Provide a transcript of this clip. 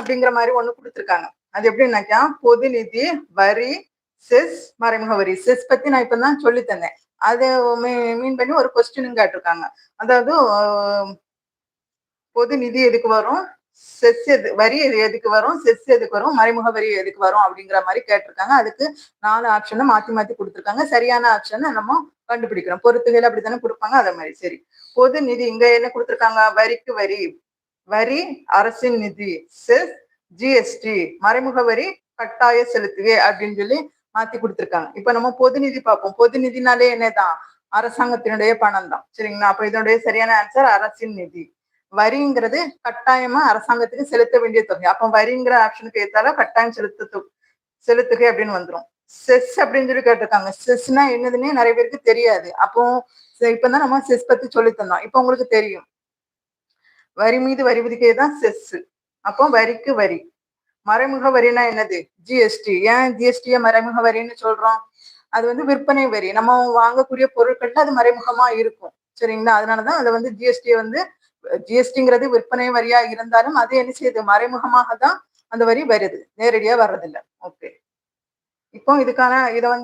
அப்படிங்கிற மாதிரி ஒண்ணு கொடுத்துருக்காங்க. அது எப்படின்னாக்கா பொது நிதி, வரி, செஸ், மறைமுக வரி. செஸ் பத்தி நான் இப்பதான் சொல்லி தந்தேன். அதை மீன் பண்ணி ஒரு கொஸ்டினும் கேட்டிருக்காங்க. அதாவது பொது நிதி எதுக்கு வரும், செஸ் வரி எதுக்கு வரும், செஸ் எதுக்கு வரும், மறைமுக வரி எதுக்கு வரும் அப்படிங்கிற மாதிரி கேட்டிருக்காங்க. அதுக்கு 4 ஆப்ஷனை மாத்தி மாத்தி கொடுத்துருக்காங்க. சரியான ஆப்ஷனை நம்ம கண்டுபிடிக்கிறோம். பொறுத்துகையில அப்படித்தானே கொடுப்பாங்க, அதே மாதிரி. சரி, பொது நிதி இங்க என்ன கொடுத்துருக்காங்க? வரிக்கு வரி, வரி அரசின் நிதி, செஸ் ஜிஎஸ்டி, மறைமுக வரி கட்டாய செலுத்துவே அப்படின்னு சொல்லி மாத்தி கொடுத்துருக்காங்க. இப்ப நம்ம பொது நிதி பார்ப்போம். பொது நிதினாலே என்னதான்? அரசாங்கத்தினுடைய பணம் தான். சரிங்களா? அப்ப இதனுடைய சரியான ஆன்சர் அரசின் நிதி. வரிங்கிறது கட்டாயமா அரசாங்கத்துக்கு செலுத்த வேண்டிய தொகை. அப்ப வரிங்கிற ஆப்ஷனுக்கு ஏத்தால கட்டாயம் செலுத்துகை அப்படின்னு வந்துடும். செஸ் அப்படின்னு சொல்லி கேட்டிருக்காங்க. செஸ்னா என்னதுன்னே நிறைய பேருக்கு தெரியாது. அப்போ இப்பதான் நம்ம செஸ் பத்தி சொல்லி தந்தோம். இப்ப உங்களுக்கு தெரியும். வரி மீது வரி விதிக்கைதான் செஸ். அப்போ வரிக்கு வரி. மறைமுக வரினா என்னது? ஜிஎஸ்டி. ஏன் ஜிஎஸ்டிய மறைமுக வரின்னு சொல்றோம்? அது வந்து விற்பனை வரி. நம்ம வாங்கக்கூடிய பொருட்கள்ல அது மறைமுகமா இருக்கும். சரிங்களா? அதனாலதான் அதை வந்து ஜிஎஸ்டிங்கிறது விற்பனை வரியா இருந்தாலும் அது என்ன செய்யுது? மறைமுகமாக தான் அந்த வரி வருது, நேரடியா வர்றதில்லை. ஓகே, இப்போ இதை வந்து